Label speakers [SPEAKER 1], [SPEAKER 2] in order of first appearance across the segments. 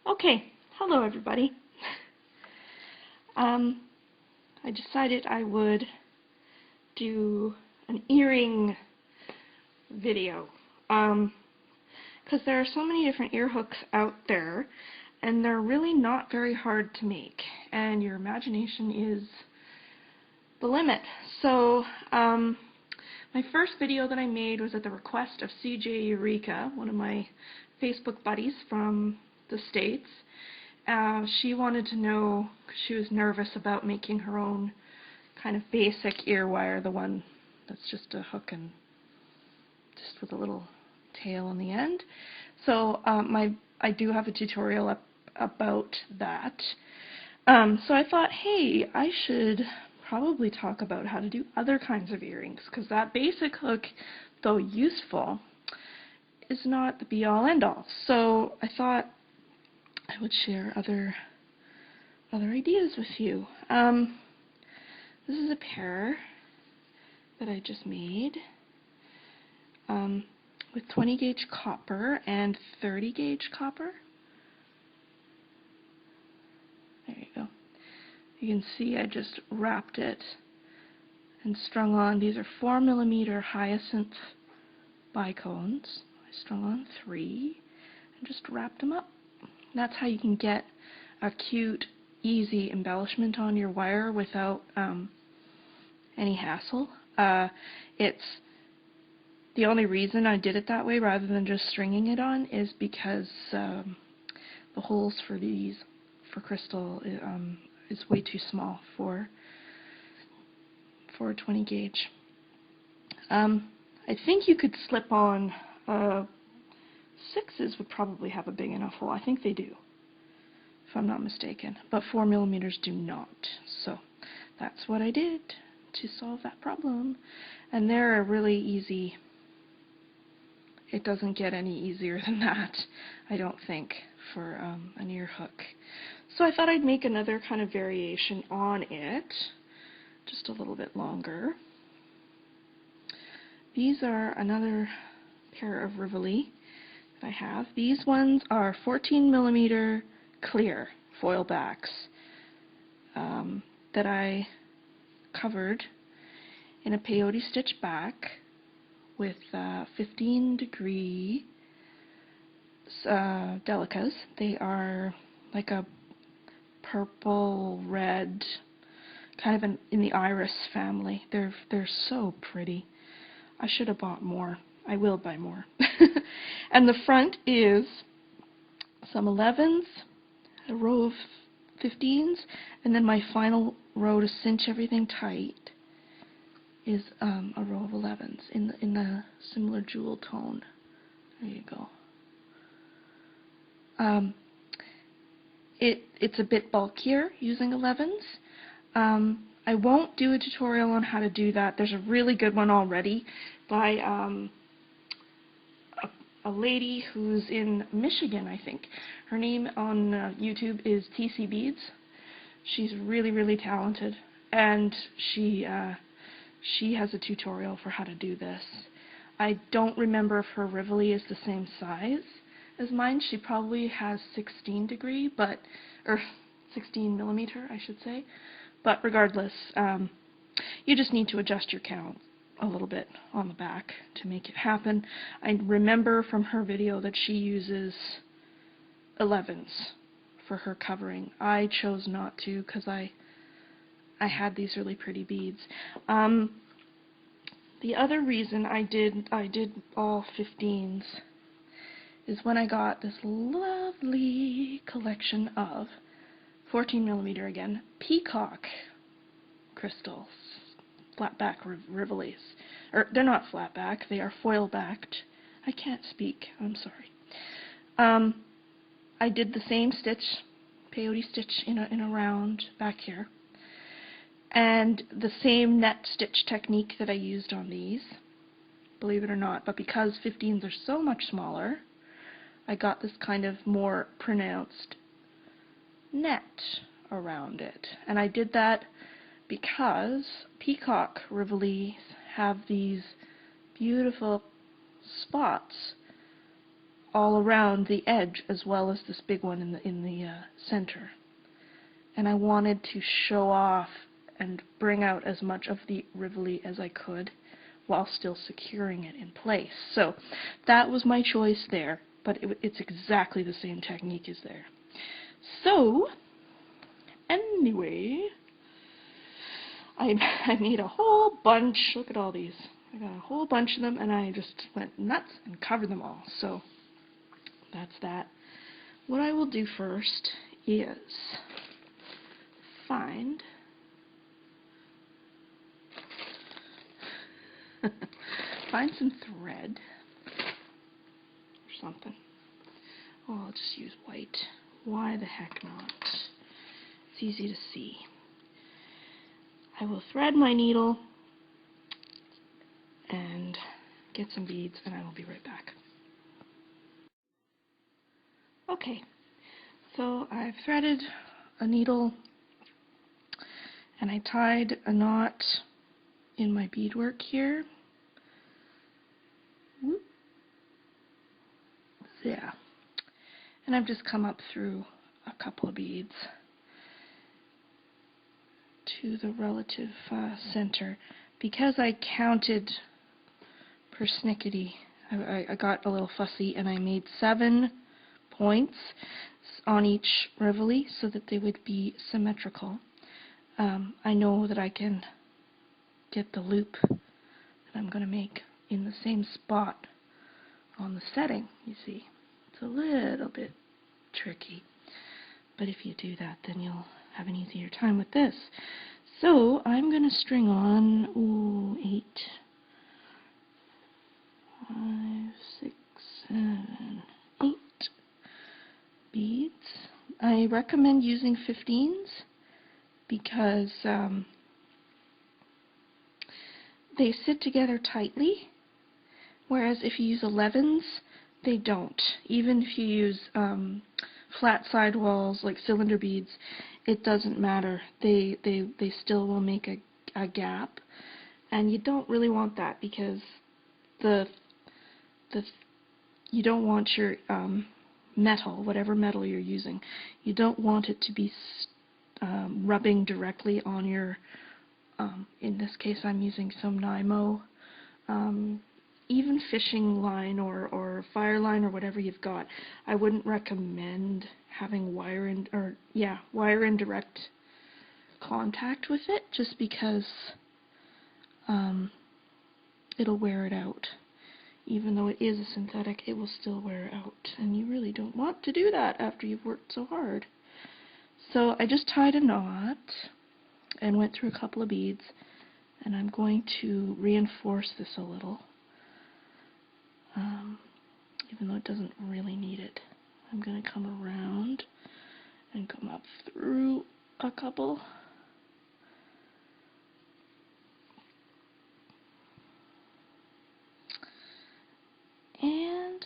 [SPEAKER 1] Okay, hello everybody. I decided I would do an earring video because there are so many different ear hooks out there and they're really not very hard to make, and your imagination is the limit. So my first video that I made was at the request of CJ Eureka, one of my Facebook buddies from the States. She wanted to know, because she was nervous about making her own kind of basic ear wire, the one that's just a hook and just with a little tail on the end. So I do have a tutorial up about that. So I thought, hey, I should probably talk about how to do other kinds of earrings, because that basic hook, though useful, is not the be-all end-all. So I thought I would share other ideas with you. This is a pair that I just made with 20 gauge copper and 30 gauge copper. There you go. You can see I just wrapped it and strung on. These are 4mm hyacinth bicones. I strung on 3 and just wrapped them up. That's how you can get a cute, easy embellishment on your wire without any hassle. It's the only reason I did it that way rather than just stringing it on is because the holes for these, for crystal, is way too small for a 20 gauge. I think you could slip on 6s would probably have a big enough hole. I think they do, if I'm not mistaken, but 4mm do not. So that's what I did to solve that problem. And they're a really easy, it doesn't get any easier than that, I don't think, for an ear hook. So I thought I'd make another kind of variation on it, just a little bit longer. These are another pair of rivoli I have. These ones are 14mm clear foil backs that I covered in a peyote stitch back with 15-degree delicas. They are like a purple red, kind of in the iris family. They're so pretty. I should have bought more. I will buy more. And the front is some 11s, a row of 15s, and then my final row to cinch everything tight is a row of 11s in the similar jewel tone. There you go. It's a bit bulkier using 11s. I won't do a tutorial on how to do that. There's a really good one already by a lady who's in Michigan, I think. Her name on YouTube is TC Beads. She's really, really talented, and she has a tutorial for how to do this. I don't remember if her rivoli is the same size as mine. She probably has 16-degree, or 16mm, I should say. But regardless, you just need to adjust your count a little bit on the back to make it happen. I remember from her video that she uses 11s for her covering. I chose not to because I had these really pretty beads. The other reason I did all 15s is when I got this lovely collection of 14mm again peacock crystals, flat back rivolis. Or they're not flat back, they are foil backed. I can't speak, I'm sorry. I did the same stitch, peyote stitch in a round back here, and the same net stitch technique that I used on these, believe it or not, but because 15s are so much smaller, I got this kind of more pronounced net around it. And I did that because peacock rivolis have these beautiful spots all around the edge as well as this big one in the center. And I wanted to show off and bring out as much of the rivoli as I could while still securing it in place. So that was my choice there, but it's exactly the same technique as there. So anyway, I made a whole bunch. Look at all these. I got a whole bunch of them, and I just went nuts and covered them all. So that's that. What I will do first is find some thread or something. Oh, I'll just use white. Why the heck not? It's easy to see. I will thread my needle and get some beads, and I will be right back. Okay, so I've threaded a needle and I tied a knot in my beadwork here. Whoop. Yeah. And I've just come up through a couple of beads to the relative center. Because I counted persnickety, I got a little fussy and I made 7 points on each rivoli so that they would be symmetrical. I know that I can get the loop that I'm going to make in the same spot on the setting, you see. It's a little bit tricky, but if you do that, then you'll have an easier time with this. So I'm going to string on 8, 5, 6, 7, 8 beads. I recommend using 15s because they sit together tightly, whereas if you use 11s, they don't. Even if you use flat sidewalls like cylinder beads, it doesn't matter. They still will make a gap, and you don't really want that because you don't want your metal, whatever metal you're using, you don't want it to be rubbing directly on your, in this case I'm using some Nymo, even fishing line or fire line or whatever you've got. I wouldn't recommend having wire in direct contact with it, just because it'll wear it out. Even though it is a synthetic, it will still wear out, and you really don't want to do that after you've worked so hard. So I just tied a knot and went through a couple of beads, and I'm going to reinforce this a little, even though it doesn't really need it. I'm going to come around and come up through a couple. And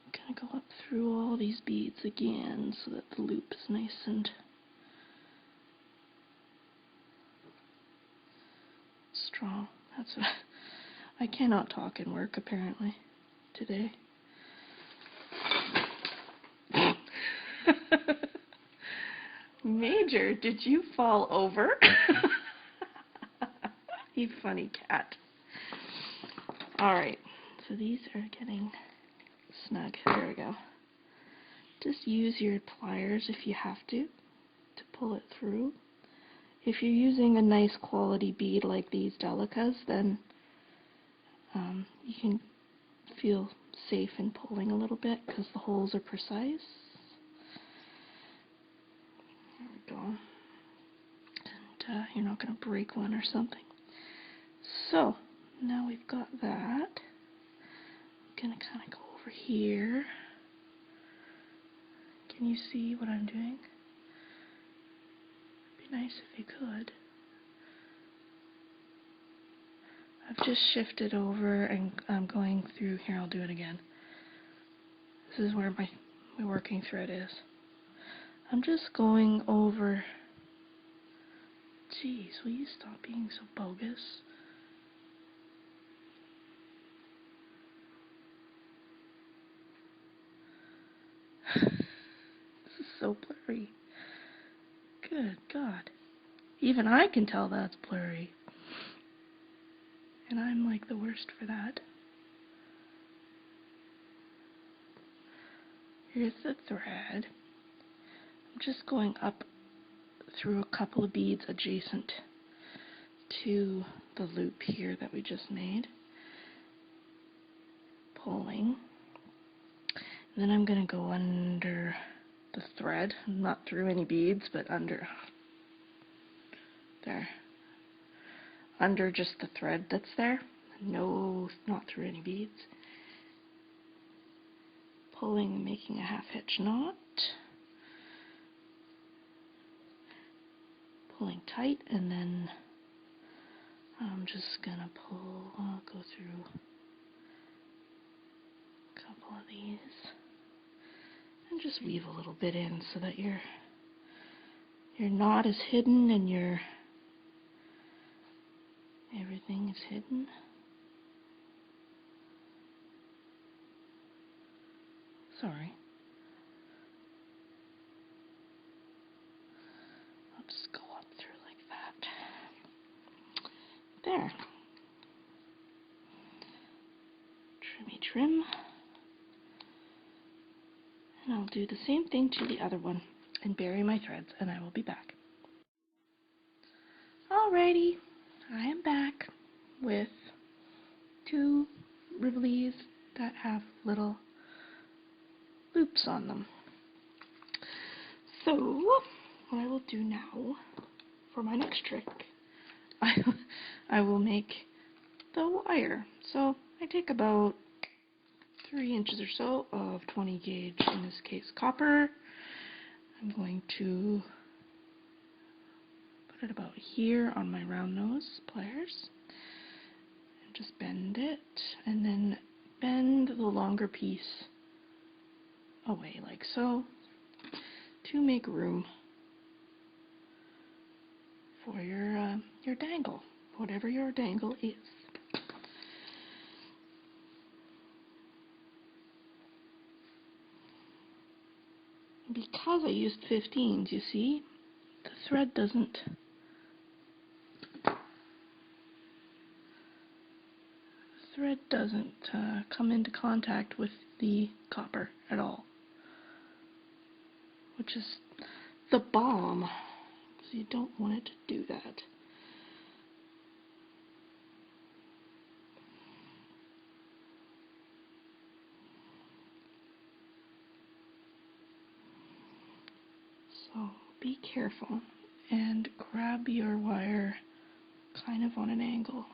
[SPEAKER 1] I'm going to go up through all these beads again so that the loop is nice and strong. That's what I cannot talk and work apparently today. Major, did you fall over? You funny cat. Alright, so these are getting snug. There we go. Just use your pliers if you have to pull it through. If you're using a nice quality bead like these delicas, then you can feel safe in pulling a little bit because the holes are precise. There we go. And you're not going to break one or something. So now we've got that. I'm going to kind of go over here. Can you see what I'm doing? It'd be nice if you could. I've just shifted over and I'm going through here. I'll do it again. This is where my working thread is. I'm just going over. Geez, will you stop being so bogus? so blurry. Good God. Even I can tell that's blurry. And I'm like the worst for that. Here's the thread. I'm just going up through a couple of beads adjacent to the loop here that we just made. Pulling. And then I'm going to go under the thread, not through any beads, but under there. Under just the thread that's there. No, not through any beads. Pulling and making a half hitch knot. Pulling tight, and then I'm just going to pull, I'll go through a couple of these. And just weave a little bit in so that your knot is hidden and your everything is hidden. Sorry. I'll just go up through like that. There. Trimmy trim. And I'll do the same thing to the other one and bury my threads, and I will be back. Alrighty, I am back with 2 rivolis that have little loops on them. So, what I will do now for my next trick, I will make the wire. So, I take about 3 inches or so of 20 gauge, in this case copper. I'm going to put it about here on my round nose pliers and just bend it, and then bend the longer piece away like so to make room for your dangle, whatever your dangle is. Because I used 15s, you see, the thread doesn't come into contact with the copper at all, which is the bomb, because you don't want it to do that. So be careful and grab your wire kind of on an angle.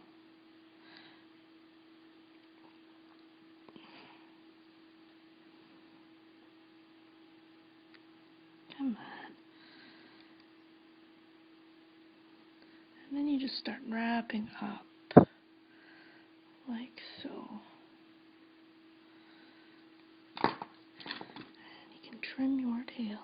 [SPEAKER 1] Come on. And then you just start wrapping up like so. And you can trim your tail.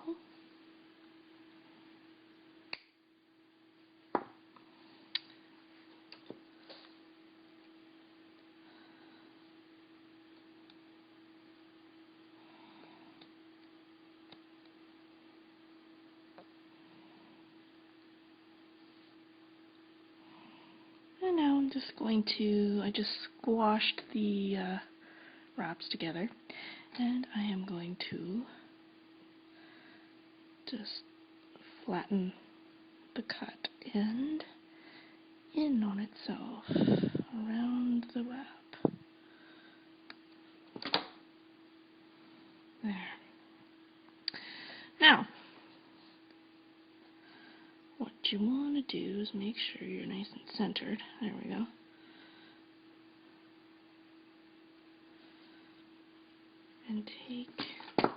[SPEAKER 1] And now I'm just going to, I just squashed the wraps together, and I am going to just flatten the cut end in on itself around the wrap. There. Now, what you want to do is make sure you're nice and centered. There we go. And take,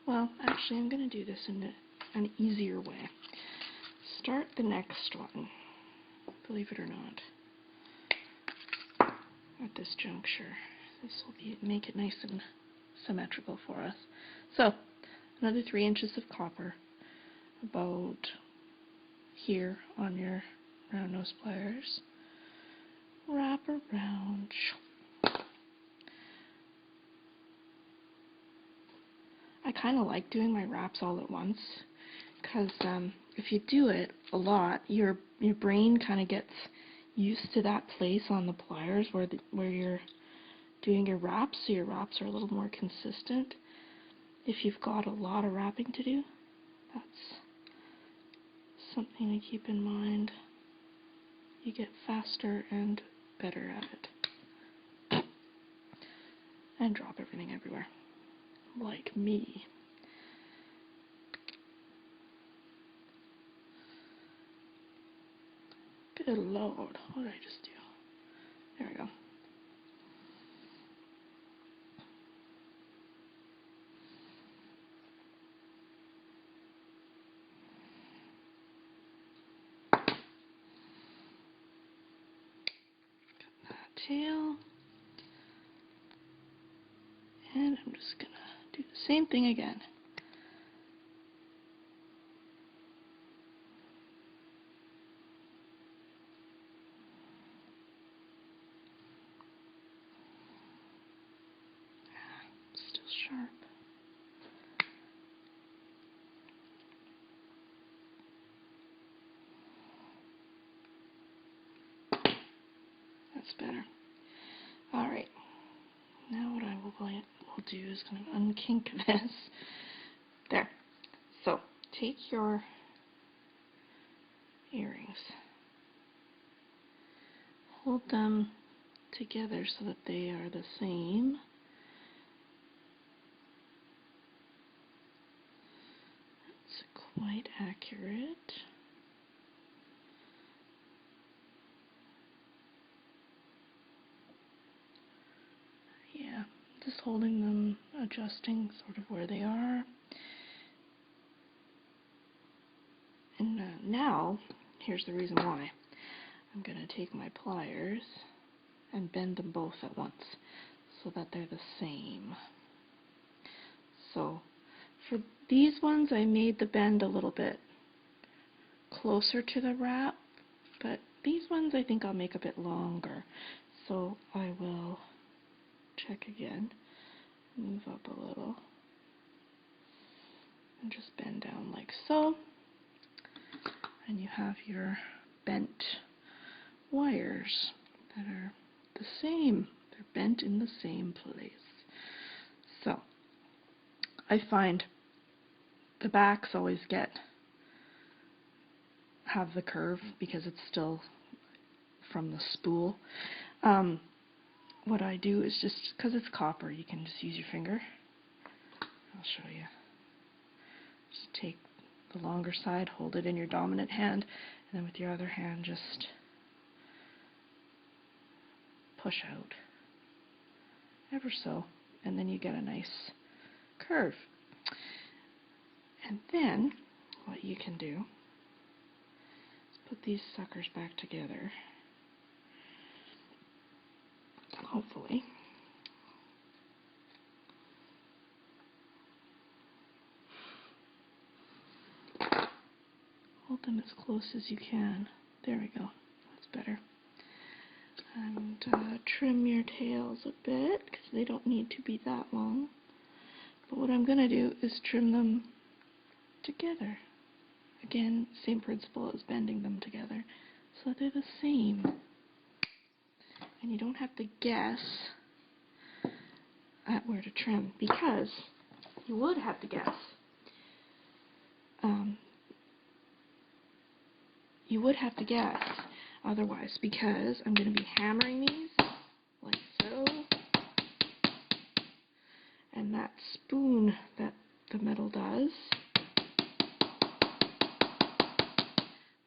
[SPEAKER 1] well, actually I'm going to do this in an easier way. Start the next one, believe it or not, at this juncture. This will make it nice and symmetrical for us. So, another 3 inches of copper, about here on your round nose pliers. Wrap around. kind of like doing my wraps all at once, because if you do it a lot, your brain kind of gets used to that place on the pliers where you're doing your wraps, so your wraps are a little more consistent. If you've got a lot of wrapping to do, that's something to keep in mind. You get faster and better at it. And drop everything everywhere, like me. Good Lord, what did I just do? There we go. Got that tail. And I'm just gonna do the same thing again. Still sharp. That's better. Alright. Now what I will do is kind of unkink this. There. So, take your earrings. Hold them together so that they are the same. That's quite accurate. Yeah, just holding them, adjusting sort of where they are. And now, here's the reason why. I'm going to take my pliers and bend them both at once so that they're the same. So, for these ones I made the bend a little bit closer to the wrap, but these ones I think I'll make a bit longer. So I will check again, move up a little, and just bend down like so. And you have your bent wires that are the same. They're bent in the same place. So I find the backs always have the curve because it's still from the spool. What I do is just, because it's copper, you can just use your finger. I'll show you. Just take the longer side, hold it in your dominant hand, and then with your other hand just push out ever so, and then you get a nice curve. And then what you can do is put these suckers back together, hopefully. Hold them as close as you can. There we go. That's better. And trim your tails a bit because they don't need to be that long. But what I'm going to do is trim them together. Again, same principle as bending them together so they're the same. And you don't have to guess at where to trim, because you would have to guess. You would have to guess otherwise, because I'm going to be hammering these like so, and that spoon that the metal does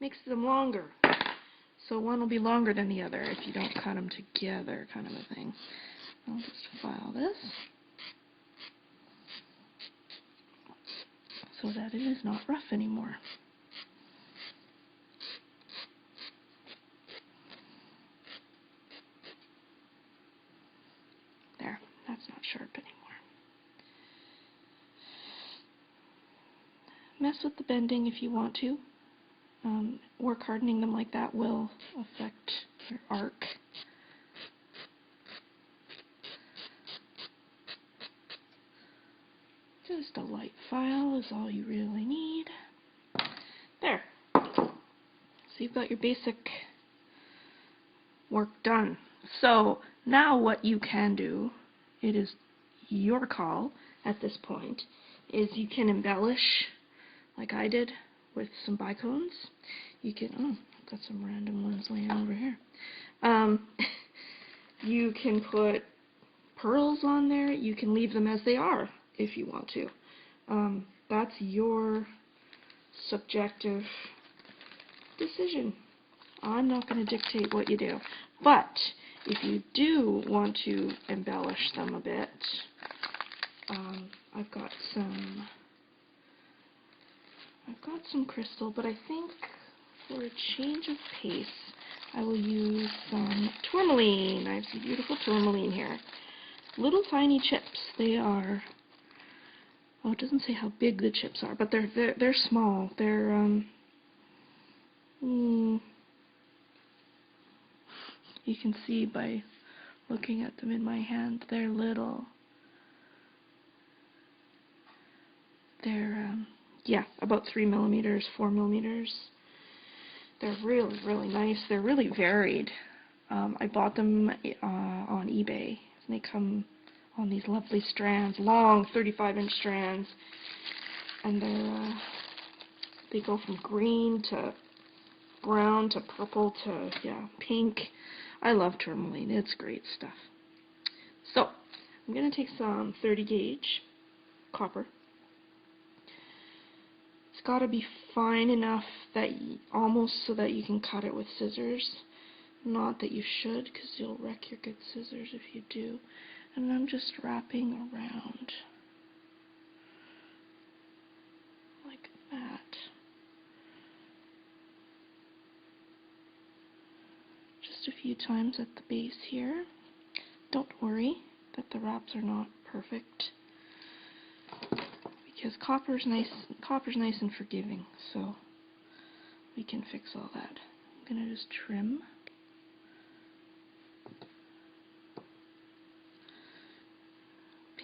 [SPEAKER 1] makes them longer. So one will be longer than the other if you don't cut them together, kind of a thing. I'll just file this so that it is not rough anymore. There, that's not sharp anymore. Mess with the bending if you want to. Work hardening them like that will affect your arc. Just a light file is all you really need. There. So you've got your basic work done. So now what you can do, it is your call at this point, is you can embellish like I did with some bicones. You can, oh, I've got some random ones laying over here. You can put pearls on there. You can leave them as they are if you want to. That's your subjective decision. I'm not going to dictate what you do. But if you do want to embellish them a bit, I've got some crystal, but I think for a change of pace, I will use some tourmaline. I have some beautiful tourmaline here. Little tiny chips. They are, oh, it doesn't say how big the chips are, but they're small. They're you can see by looking at them in my hand, they're little. They're yeah, about 3 millimeters, 4 millimeters. They're really, really nice. They're really varied. I bought them on eBay. And they come on these lovely strands, long 35-inch strands, and they go from green to brown to purple to, yeah, pink. I love tourmaline. It's great stuff. So I'm going to take some 30 gauge copper. It's got to be fine enough that almost so that you can cut it with scissors. Not that you should, because you'll wreck your good scissors if you do. And I'm just wrapping around like that. Just a few times at the base here. Don't worry that the wraps are not perfect, because copper's nice and forgiving, so we can fix all that. I'm gonna just trim.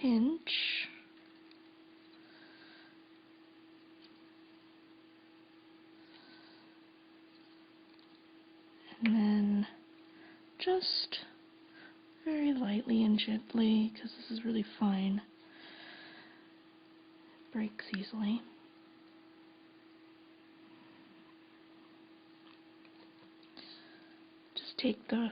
[SPEAKER 1] Pinch. And then just very lightly and gently, because this is really fine. It breaks easily. Just take the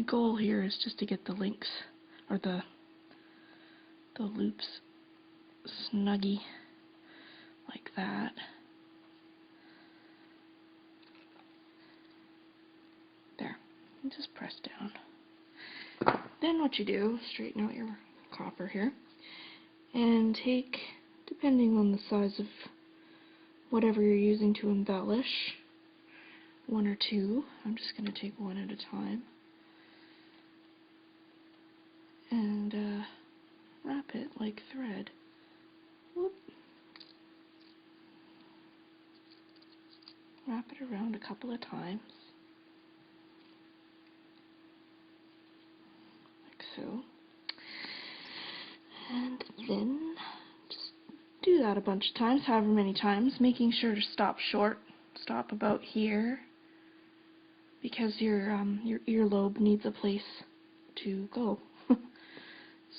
[SPEAKER 1] goal here is just to get the links, or the loops, snuggy like that. There. And just press down. Then what you do, straighten out your copper here, and take, depending on the size of whatever you're using to embellish, 1 or 2. I'm just going to take one at a time. And wrap it like thread. Whoop. Wrap it around a couple of times. Like so. And then just do that a bunch of times, however many times, making sure to stop short. Stop about here, because your earlobe needs a place to go.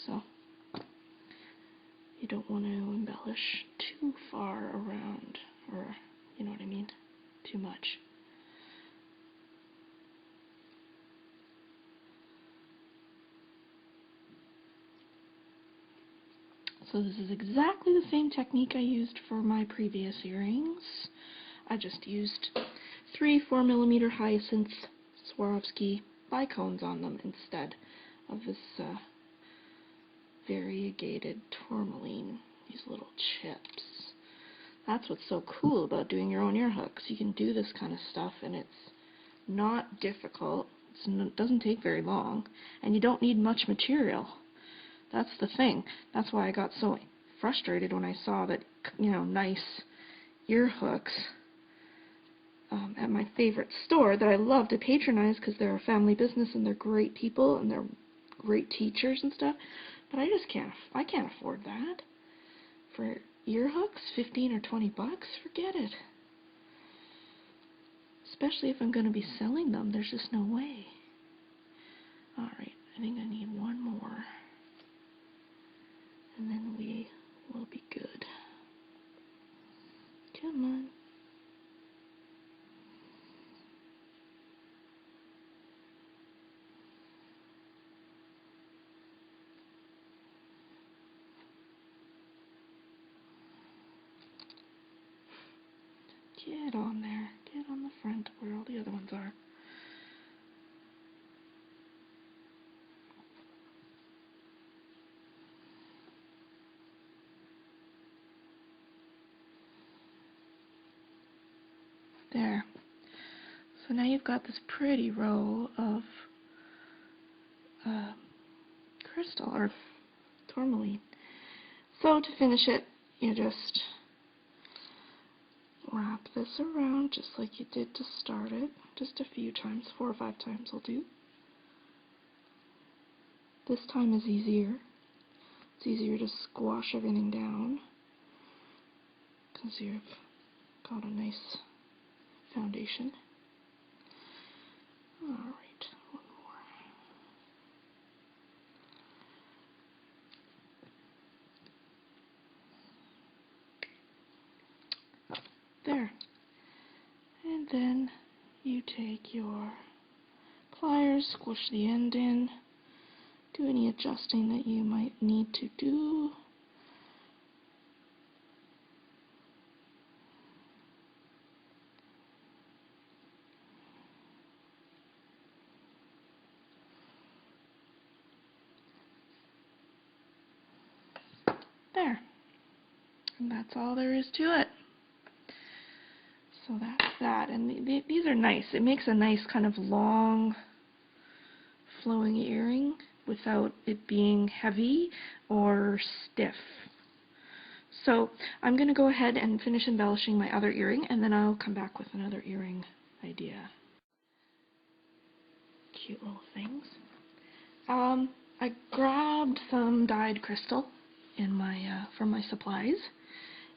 [SPEAKER 1] So you don't want to embellish too far around, or you know what I mean, too much. So this is exactly the same technique I used for my previous earrings. I just used 3 4mm hyacinth Swarovski bicones on them instead of this variegated tourmaline, these little chips. That's what's so cool about doing your own ear hooks. You can do this kind of stuff and it's not difficult. It doesn't take very long, and you don't need much material. That's the thing. That's why I got so frustrated when I saw that, you know, nice ear hooks at my favorite store that I love to patronize because they're a family business and they're great people and they're great teachers and stuff. But I just can't afford that. For ear hooks, 15 or 20 bucks, forget it. Especially if I'm going to be selling them, there's just no way. Alright, I think I need one more. And then we will be good. Come on. Get on there. Get on the front where all the other ones are. There. So now you've got this pretty row of crystal or tourmaline. So to finish it, you just wrap this around just like you did to start it. Just a few times, 4 or 5 times will do. This time is easier. It's easier to squash everything down because you've got a nice foundation. Alright, one more. There. And then you take your pliers, squish the end in, do any adjusting that you might need to do. There. And that's all there is to it. So that's that. And these are nice. It makes a nice kind of long flowing earring without it being heavy or stiff. So I'm going to go ahead and finish embellishing my other earring, and then I'll come back with another earring idea. Cute little things. I grabbed some dyed crystal in my from my supplies,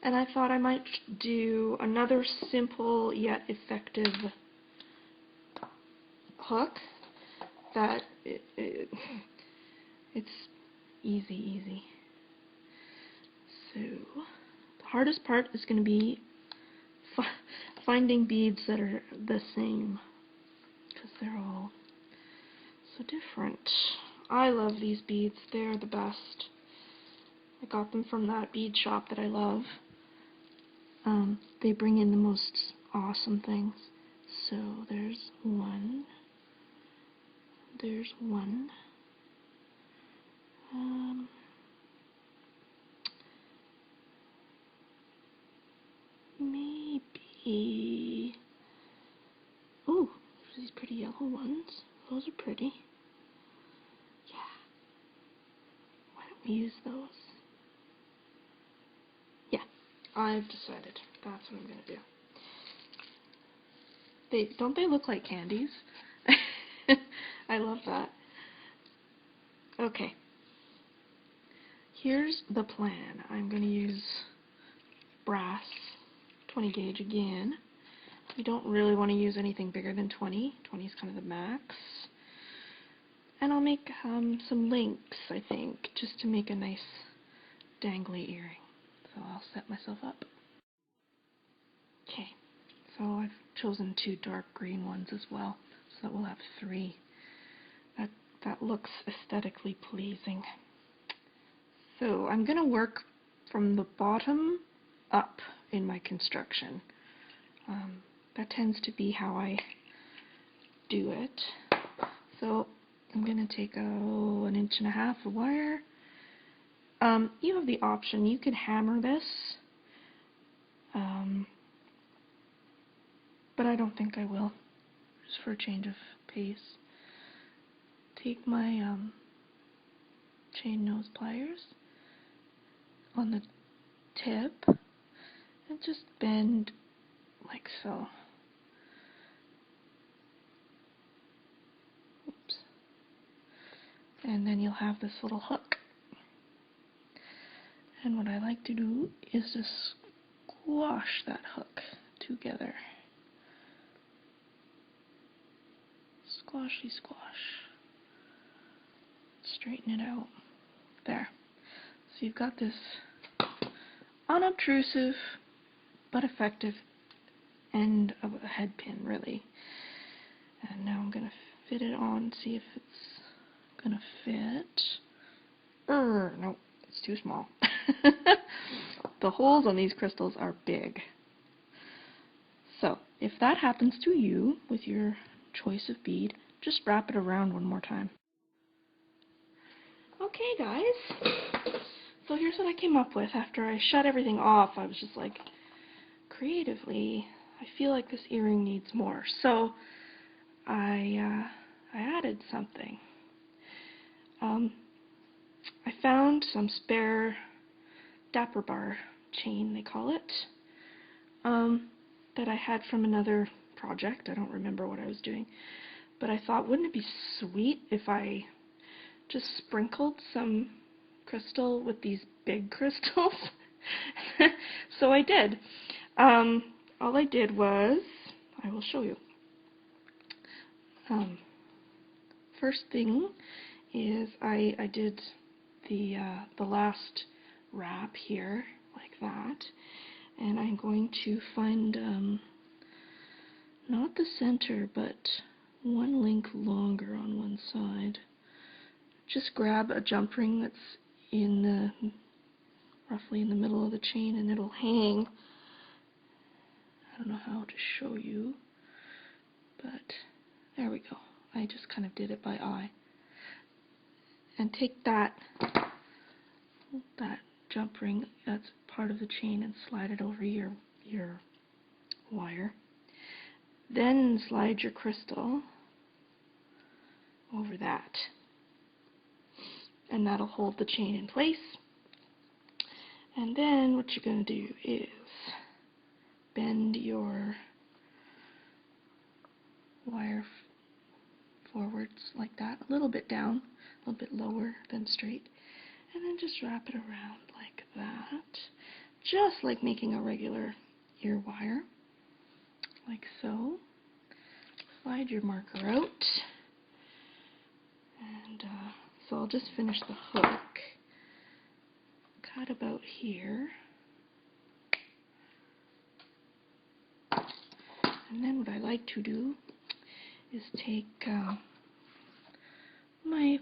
[SPEAKER 1] and I thought I might do another simple yet effective hook that it's easy. So the hardest part is going to be finding beads that are the same because they're all so different. I love these beads. They're the best. I got them from that bead shop that I love. They bring in the most awesome things. So there's one. There's one. Maybe. Oh, these pretty yellow ones. Those are pretty. Yeah. Why don't we use those? Yeah, I've decided. That's what I'm going to do. Don't they look like candies? I love that. Okay. Here's the plan. I'm going to use brass 20 gauge again. You don't really want to use anything bigger than 20. 20 is kind of the max. And I'll make some links, I think, just to make a nice dangly earring. So I'll set myself up. Okay, so I've chosen 2 dark green ones as well, so that we'll have 3. That looks aesthetically pleasing. So I'm going to work from the bottom up in my construction. That tends to be how I do it. So I'm going to take 1.5 inches of wire. You have the option, you could hammer this, but I don't think I will, just for a change of pace. Take my chain nose pliers on the tip and just bend like so. and then you'll have this little hook. And what I like to do is just squash that hook together. Squashy squash. Straighten it out. There. So you've got this unobtrusive but effective end of a head pin, really. And now I'm going to fit it on, see if it's going to fit. No, it's too small. The holes on these crystals are big. So, if that happens to you with your choice of bead, just wrap it around one more time. Okay guys, so here's what I came up with after I shut everything off. I was just like, creatively, I feel like this earring needs more. So I added something. I found some spare Dapper bar chain, they call it, that I had from another project. I don't remember what I was doing, but I thought, wouldn't it be sweet if I just sprinkled some crystal with these big crystals? So I did. All I did was, I will show you. First thing is I did the last wrap here, like that, and I'm going to find not the center, but one link longer on one side. Just grab a jump ring that's in the roughly in the middle of the chain, and it'll hang. I don't know how to show you, but there we go. I just kind of did it by eye. And take that jump ring that's part of the chain and slide it over your wire. Then slide your crystal over that, and that'll hold the chain in place. And then what you're going to do is bend your wire forwards like that, a little bit down, a little bit lower than straight, and then just wrap it around like that, just like making a regular ear wire, like so. Slide your marker out, and so I'll just finish the hook, cut about here, and then what I like to do is take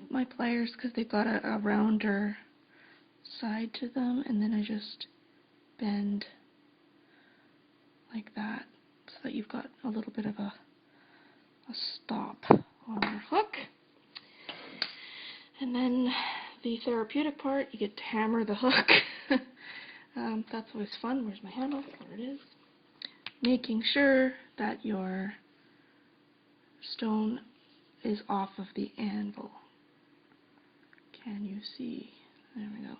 [SPEAKER 1] my pliers, because they've got a rounder side to them, and then I just bend like that so that you've got a little bit of a stop on your hook. And then the therapeutic part, you get to hammer the hook. That's always fun. Where's my handle? There it is. Making sure that your stone is off of the anvil. Can you see? There we go.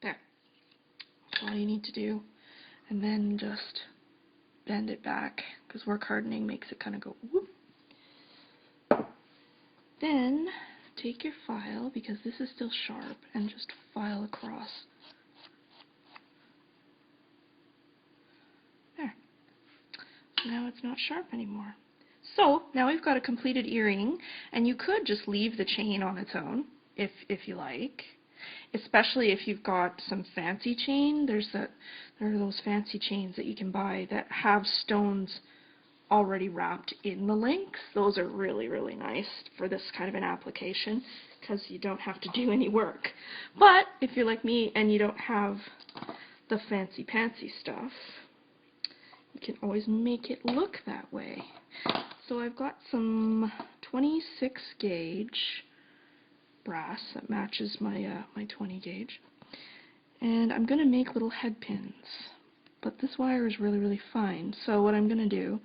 [SPEAKER 1] There. That's all you need to do. And then just bend it back, because work hardening makes it kind of go whoop. Then take your file, because this is still sharp, and just file across. There. So now it's not sharp anymore. So now we've got a completed earring, and you could just leave the chain on its own if you like. Especially if you've got some fancy chain. There are those fancy chains that you can buy that have stones already wrapped in the links. Those are really, really nice for this kind of an application, because you don't have to do any work. But if you're like me and you don't have the fancy pantsy stuff, you can always make it look that way. So I've got some 26 gauge brass that matches my my 20 gauge, and I'm going to make little head pins, but this wire is really, really fine. So what I'm going to do,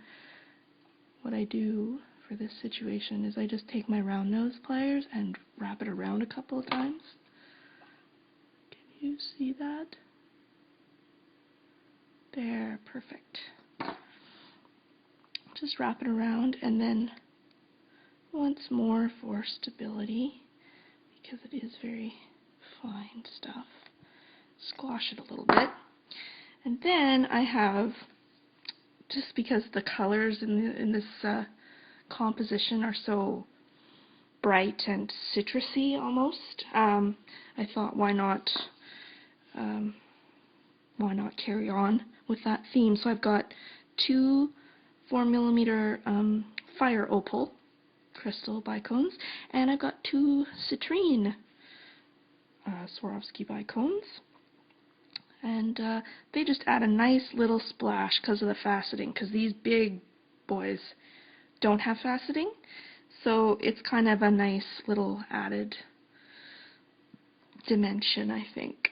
[SPEAKER 1] what I do for this situation, is I just take my round nose pliers and wrap it around a couple of times. Can you see that? There, perfect. just wrap it around, and then once more for stability, because it is very fine stuff, squash it a little bit. And then I have, just because the colors in this composition are so bright and citrusy almost, I thought why not carry on with that theme. So I've got 2 4mm fire opal crystal bicones, and I've got 2 citrine Swarovski bicones, and they just add a nice little splash because of the faceting, because these big boys don't have faceting, so it's kind of a nice little added dimension, I think,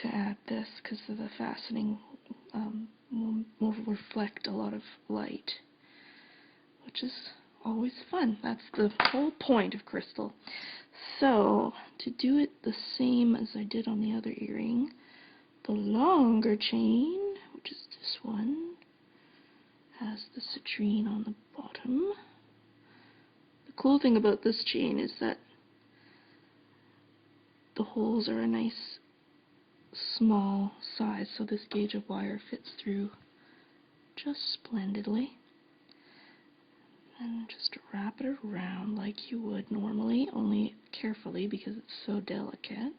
[SPEAKER 1] to add this, because of the faceting will reflect a lot of light, which is always fun. That's the whole point of crystal. So, to do it the same as I did on the other earring, the longer chain, which is this one, has the citrine on the bottom. The cool thing about this chain is that the holes are a nice small size, so this gauge of wire fits through just splendidly. And just wrap it around like you would normally, only carefully because it's so delicate.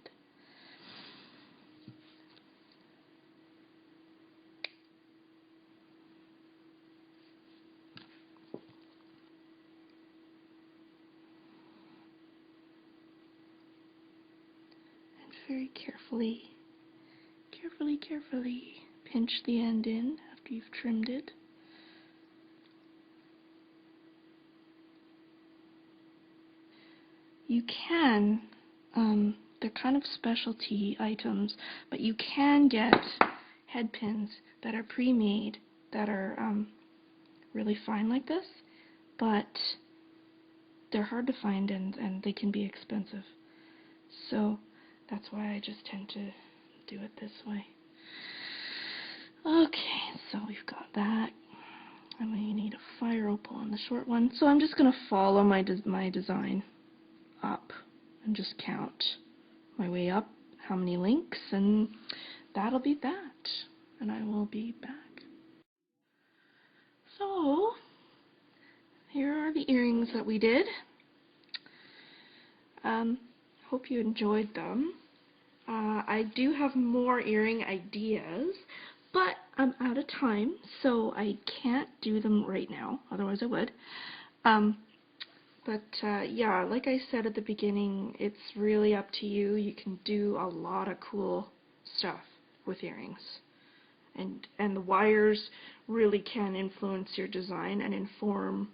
[SPEAKER 1] And very carefully pinch the end in after you've trimmed it. You can, they're kind of specialty items, but you can get head pins that are pre-made that are really fine like this, but they're hard to find and they can be expensive. So that's why I just tend to do it this way. Okay, so we've got that. And we need a fire opal on the short one. So I'm just going to follow my design up and just count my way up, how many links, and that'll be that. And I will be back. So here are the earrings that we did. Hope you enjoyed them. I do have more earring ideas, but I'm out of time, so I can't do them right now, otherwise I would. Yeah, like I said at the beginning, it's really up to you. You can do a lot of cool stuff with earrings. And the wires really can influence your design and inform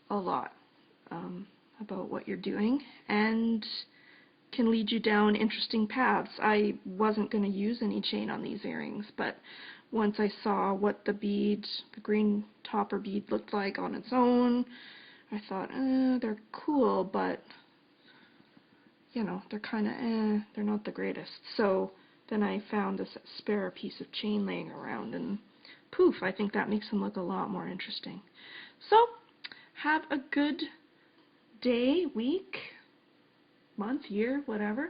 [SPEAKER 1] a lot about what you're doing, and can lead you down interesting paths. I wasn't going to use any chain on these earrings, but once I saw what the bead, the green topper bead, looked like on its own, I thought, they're cool, but, you know, they're kind of, they're not the greatest. So then I found this spare piece of chain laying around, and poof, I think that makes them look a lot more interesting. So, have a good day, week, month, year, whatever.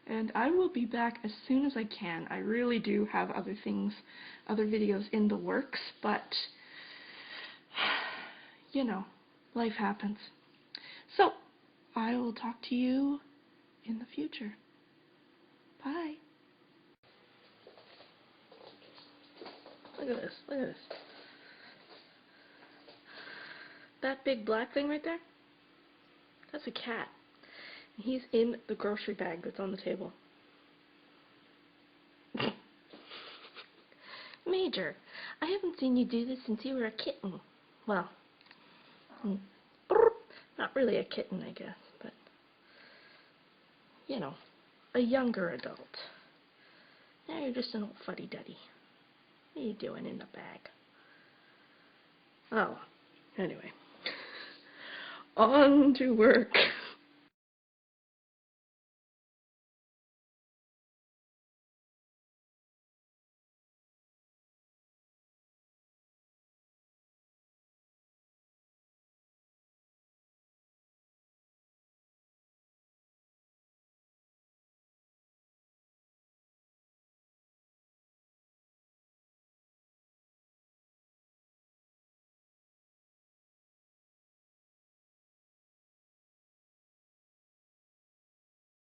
[SPEAKER 1] And I will be back as soon as I can. I really do have other things, other videos in the works, but you know, life happens. So, I will talk to you in the future. Bye. Look at this, look at this. That big black thing right there, that's a cat. He's in the grocery bag that's on the table. Major, I haven't seen you do this since you were a kitten. Well, not really a kitten, I guess, but, you know, a younger adult. Now you're just an old fuddy-duddy. What are you doing in the bag? Oh, anyway. On to work.